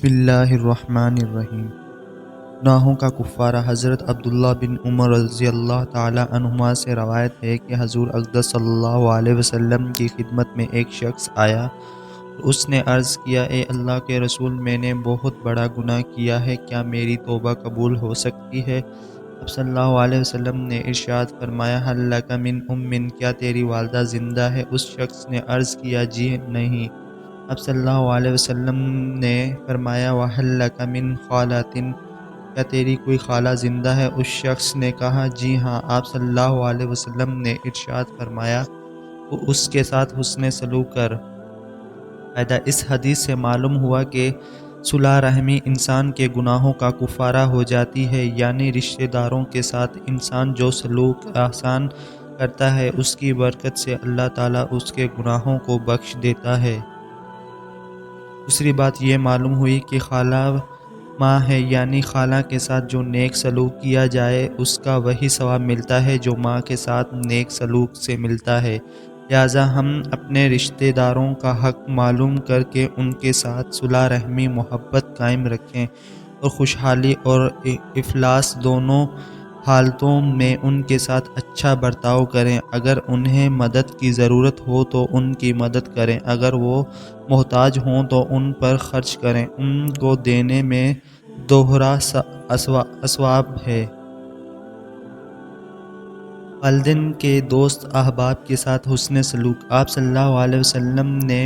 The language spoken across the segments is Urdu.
بسم اللہ الرحمن الرحیم۔ گناہوں کا کفارہ۔ حضرت عبداللہ بن عمر رضی اللہ تعالی عنہما سے روایت ہے کہ حضور اقدس صلی اللہ علیہ وسلم کی خدمت میں ایک شخص آیا اور اس نے عرض کیا، اے اللہ کے رسول، میں نے بہت بڑا گناہ کیا ہے، کیا میری توبہ قبول ہو سکتی ہے؟ آپ صلی اللہ علیہ وسلم نے ارشاد فرمایا، حل لک من ام، کیا تیری والدہ زندہ ہے؟ اس شخص نے عرض کیا، جی نہیں۔ آپ صلی اللہ علیہ وسلم نے فرمایا، وَهَلْ لَكَ مِنْ خَالَةٍ، کیا تیری کوئی خالہ زندہ ہے؟ اس شخص نے کہا، جی ہاں۔ آپ صلی اللہ علیہ وسلم نے ارشاد فرمایا، تو اس کے ساتھ حسن سلوک کر۔ فائدہ: اس حدیث سے معلوم ہوا کہ صلہ رحمی انسان کے گناہوں کا کفارہ ہو جاتی ہے، یعنی رشتہ داروں کے ساتھ انسان جو سلوک احسان کرتا ہے، اس کی برکت سے اللہ تعالیٰ اس کے گناہوں کو بخش دیتا ہے۔ دوسری بات یہ معلوم ہوئی کہ خالہ ماں ہے، یعنی خالہ کے ساتھ جو نیک سلوک کیا جائے اس کا وہی ثواب ملتا ہے جو ماں کے ساتھ نیک سلوک سے ملتا ہے۔ لہٰذا ہم اپنے رشتہ داروں کا حق معلوم کر کے ان کے ساتھ صلہ رحمی، محبت قائم رکھیں اور خوشحالی اور افلاس دونوں حالتوں میں ان کے ساتھ اچھا برتاؤ کریں۔ اگر انہیں مدد کی ضرورت ہو تو ان کی مدد کریں، اگر وہ محتاج ہوں تو ان پر خرچ کریں، ان کو دینے میں دوہرا ثواب ہے۔ والدین کے دوست احباب کے ساتھ حسن سلوک۔ آپ صلی اللہ علیہ وسلم نے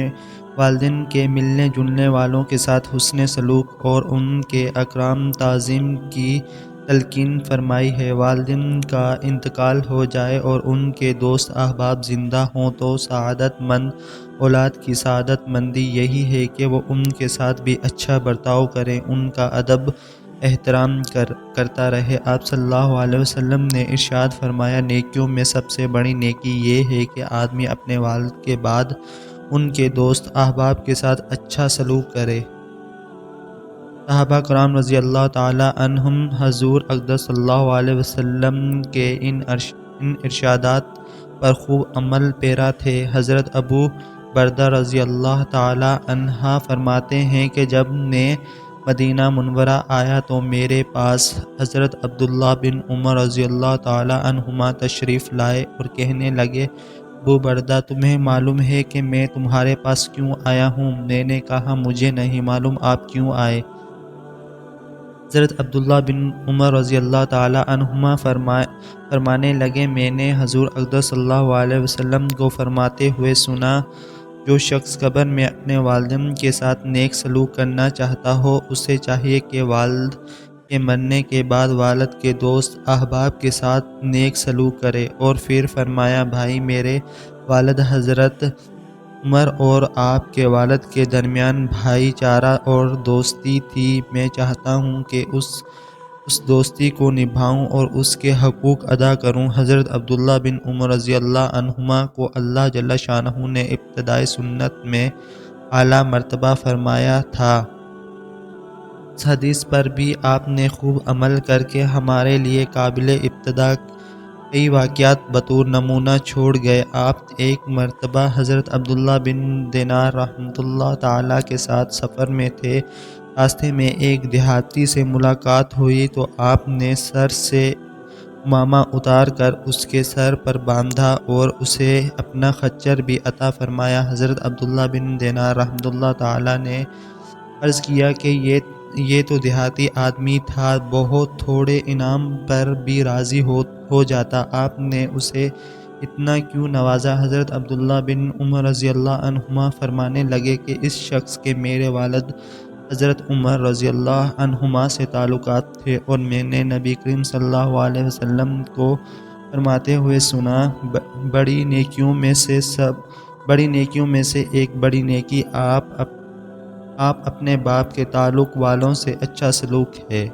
والدین کے ملنے جلنے والوں کے ساتھ حسن سلوک اور ان کے اکرام تعظیم کی تلقین فرمائی ہے۔ والدین کا انتقال ہو جائے اور ان کے دوست احباب زندہ ہوں تو سعادت مند اولاد کی سعادت مندی یہی ہے کہ وہ ان کے ساتھ بھی اچھا برتاؤ کریں، ان کا ادب احترام کرتا رہے۔ آپ صلی اللہ علیہ وسلم نے ارشاد فرمایا، نیکیوں میں سب سے بڑی نیکی یہ ہے کہ آدمی اپنے والد کے بعد ان کے دوست احباب کے ساتھ اچھا سلوک کرے۔ صحابہ کرام رضی اللہ تعالی عنہم حضور اقدس صلی اللہ علیہ وسلم کے ان ارشادات پر خوب عمل پیرا تھے۔ حضرت ابو بردہ رضی اللہ تعالی عنہ فرماتے ہیں کہ جب میں مدینہ منورہ آیا تو میرے پاس حضرت عبداللہ بن عمر رضی اللہ تعالی عنہما تشریف لائے اور کہنے لگے، ابو بردہ، تمہیں معلوم ہے کہ میں تمہارے پاس کیوں آیا ہوں؟ میں نے کہا، مجھے نہیں معلوم، آپ کیوں آئے؟ حضرت عبداللہ بن عمر رضی اللہ تعالی عنہما فرمانے لگے، میں نے حضور اقدس صلی اللہ علیہ وسلم کو فرماتے ہوئے سنا، جو شخص قبر میں اپنے والدین کے ساتھ نیک سلوک کرنا چاہتا ہو، اسے چاہیے کہ والد کے مرنے کے بعد والد کے دوست احباب کے ساتھ نیک سلوک کرے۔ اور پھر فرمایا، بھائی، میرے والد حضرت عمر اور آپ کے والد کے درمیان بھائی چارہ اور دوستی تھی، میں چاہتا ہوں کہ اس دوستی کو نبھاؤں اور اس کے حقوق ادا کروں۔ حضرت عبداللہ بن عمر رضی اللہ عنہما کو اللہ جل شانہ نے ابتدائے سنت میں اعلیٰ مرتبہ فرمایا تھا۔ اس حدیث پر بھی آپ نے خوب عمل کر کے ہمارے لیے قابل ابتداء کئی واقعات بطور نمونہ چھوڑ گئے۔ آپ ایک مرتبہ حضرت عبداللہ بن دینار رحمۃ اللہ تعالیٰ کے ساتھ سفر میں تھے۔ راستے میں ایک دیہاتی سے ملاقات ہوئی تو آپ نے سر سے عمامہ اتار کر اس کے سر پر باندھا اور اسے اپنا خچر بھی عطا فرمایا۔ حضرت عبداللہ بن دینار رحمۃ اللہ تعالیٰ نے عرض کیا کہ یہ تو دیہاتی آدمی تھا، بہت تھوڑے انعام پر بھی راضی ہو جاتا، آپ نے اسے اتنا کیوں نوازا؟ حضرت عبداللہ بن عمر رضی اللہ عنہما فرمانے لگے کہ اس شخص کے میرے والد حضرت عمر رضی اللہ عنہما سے تعلقات تھے اور میں نے نبی کریم صلی اللہ علیہ وسلم کو فرماتے ہوئے سنا، بڑی نیکیوں میں سے ایک بڑی نیکی آپ اپنے باپ کے تعلق والوں سے اچھا سلوک ہے۔